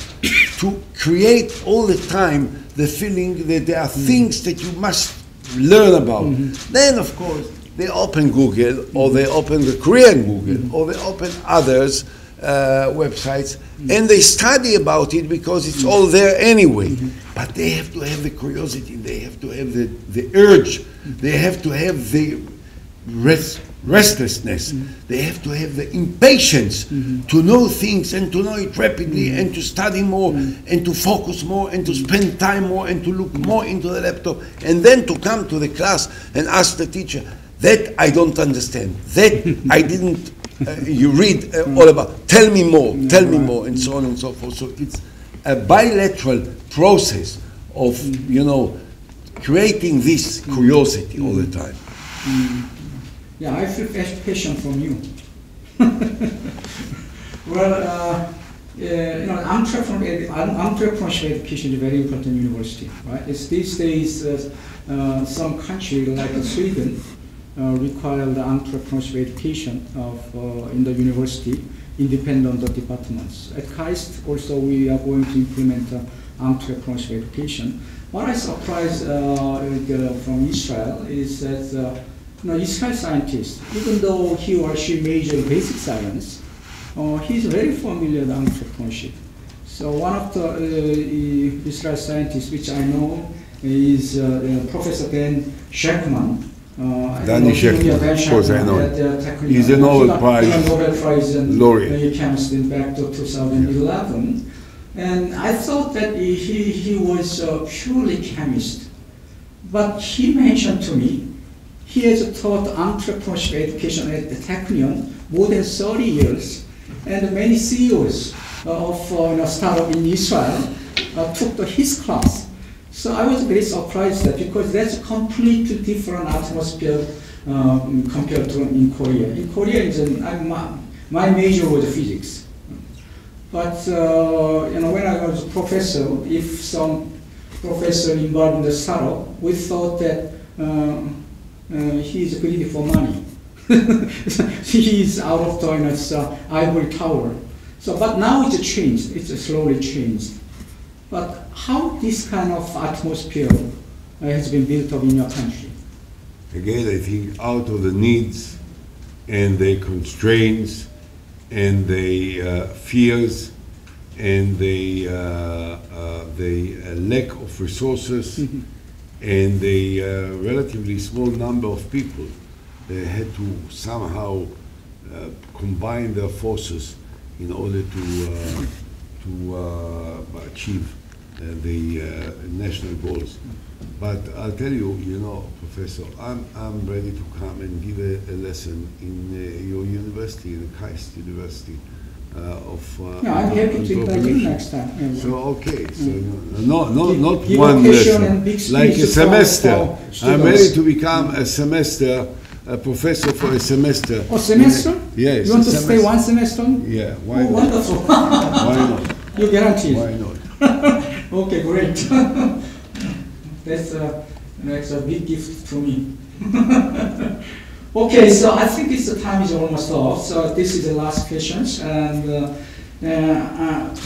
to create all the time the feeling that there are things that you must learn about. Then, of course, they open Google, or they open the Korean Google, or they open others websites, and they study about it because it's all there anyway. But they have to have the curiosity, they have to have the urge, they have to have the restlessness, they have to have the impatience to know things and to know it rapidly and to study more and to focus more and to spend time more and to look more into the laptop, and then to come to the class and ask the teacher, that I don't understand, that I didn't, you read all about, tell me more, and so on and so forth. So it's a bilateral process of, creating this curiosity all the time. Yeah, I feel passion from you. Well, entrepreneurship education is a very important university, right? It's these days, some countries like Sweden require the entrepreneurship education in the university, independent of departments. At KAIST also we are going to implement entrepreneurship education. What I surprised from Israel is that Israel scientist, even though he or she majored basic science, he's very familiar with entrepreneurship. So one of the Israel scientists which I know is Professor Dan Shechtman. Danny Shechtman, of course I know. He's a Nobel Prize laureate. Chemist back to 2011. And I thought that he was purely chemist. But he mentioned to me, he has taught entrepreneurship education at the Technion more than 30 years, and many CEOs of startup in Israel took his class. So I was very surprised that, because that's a completely different atmosphere compared to in Korea. In Korea, my major was physics, but when I was a professor, if some professor involved in the startup, we thought that he's greedy for money. He's out of the ivory tower. So, but now it's changed. It's slowly changed. But how this kind of atmosphere has been built up in your country? Again, I think out of the needs and the constraints and the fears and the lack of resources and the relatively small number of people that had to somehow combine their forces in order to achieve the national goals. But I'll tell you, you know, Professor, I'm ready to come and give a lesson in your university, in KAIST University. Yeah, I'm happy to invite you next time. Yeah. So okay, so not give one occasion lesson, and big like a speech semester. for I'm ready students. to become a semester, a professor for a semester. Oh, semester? Yes. You want a to stay one semester? Yeah. Why Oh, not? wonderful. Why not? You guarantee. Why not? Okay, great. That's a big gift to me. Okay, so I think the time is almost off. So this is the last questions, and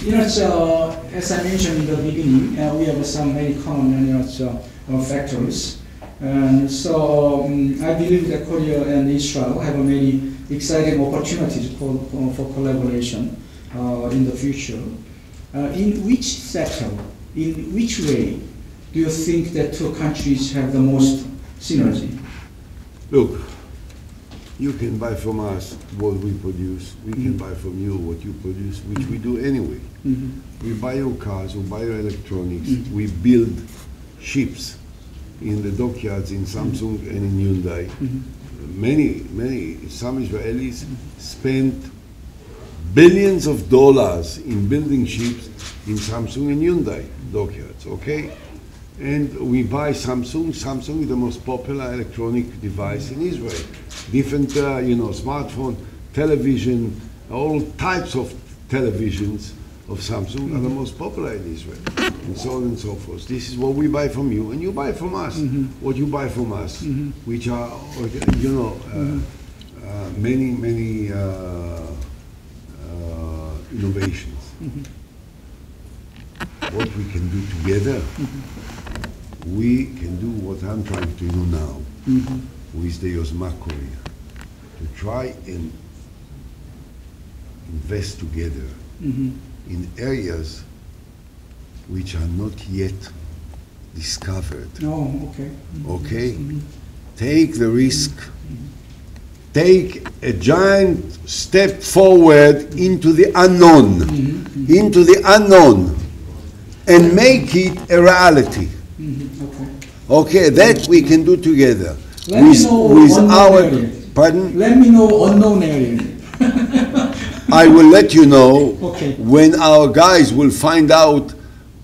you know, so as I mentioned in the beginning, we have some very common factors, and so I believe that Korea and Israel have many exciting opportunities for collaboration in the future. In which sector, in which way, do you think that two countries have the most synergy? Look, you can buy from us what we produce. We can buy from you what you produce, which we do anyway. We buy your cars, we buy your electronics. We build ships in the dockyards in Samsung and in Hyundai. Some Israelis spent billions of dollars in building ships in Samsung and Hyundai dockyards, okay? And we buy Samsung. Samsung is the most popular electronic device in Israel. Different, smartphone, television, all types of televisions of Samsung are the most popular in Israel, and so on and so forth. This is what we buy from you, and you buy from us. What you buy from us, which are, many innovations. What we can do together, we can do what I'm trying to do now with the Yozma Korea, to try and invest together in areas which are not yet discovered. Oh, okay. Okay? Take the risk. Take a giant step forward into the unknown, and make it a reality. Okay, that we can do together. Let me know area. Pardon? Let me know unknown area. I will let you know Okay. when our guys will find out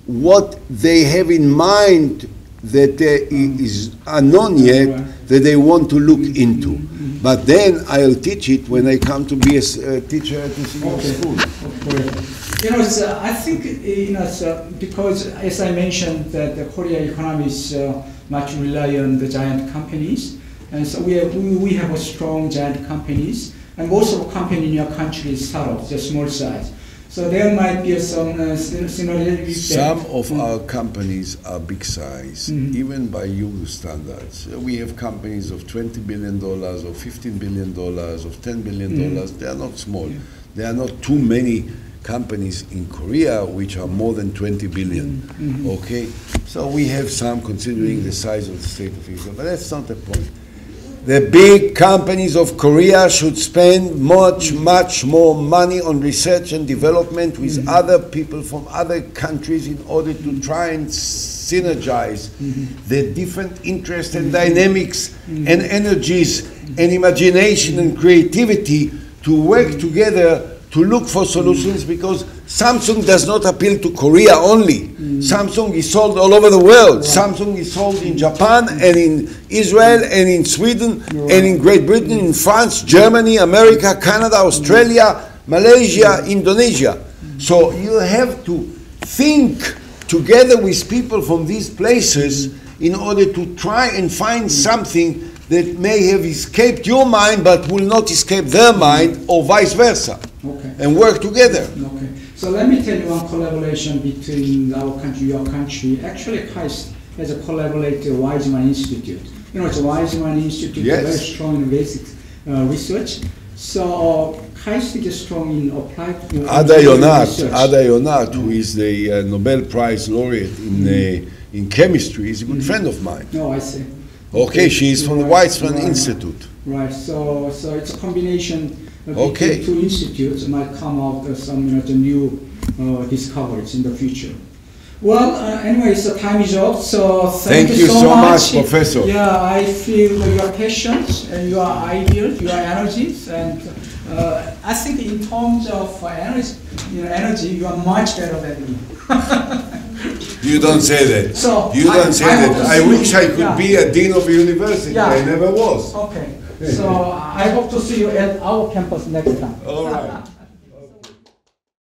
what they have in mind that is unknown yet, that they want to look into. But then I'll teach it when I come to be a teacher at the senior school. Okay. You know, I think because as I mentioned, that the Korea economy is much rely on the giant companies, and so we have a strong giant companies, and most of the company in your country is startups, just small size. So there might be some synergy. Some of our companies are big size, even by Euro standards. We have companies of $20 billion, of $15 billion, of $10 billion. They are not small. There are not too many companies in Korea which are more than 20 billion. Okay? So we have some considering the size of the state of Israel, but that's not the point. The big companies of Korea should spend much more money on research and development with other people from other countries in order to try and synergize the different interests and dynamics and energies and imagination and creativity to work together to look for solutions, because Samsung does not appeal to Korea only. Samsung is sold all over the world. Samsung is sold in Japan and in Israel and in Sweden and in Great Britain, in France, Germany, America, Canada, Australia, Malaysia, Indonesia. So you have to think together with people from these places in order to try and find something that may have escaped your mind but will not escape their mind, or vice versa. Okay. And work together. Okay. So let me tell you one collaboration between our country, your country. Actually, KAIST has a collaborated Weizmann Institute. You know, it's a Weizmann Institute, Yes. very strong in basic research. So KAIST is strong in applied Ada research. Yonat, who is the Nobel Prize laureate in chemistry, is a good friend of mine. No, I see. Okay, she is from the Weizmann Institute. Right. So it's a combination Okay. Between two institutes might come out some the new discoveries in the future. Well, anyway, so time is up. So thank you so much, Professor. Yeah, I feel your patience and your ideas, your energies, and I think in terms of energy, you are much better than me. You don't say that. So you don't say that. I wish I could be a dean of a university. Yeah. I never was. Okay. So I hope to see you at our campus next time. All right.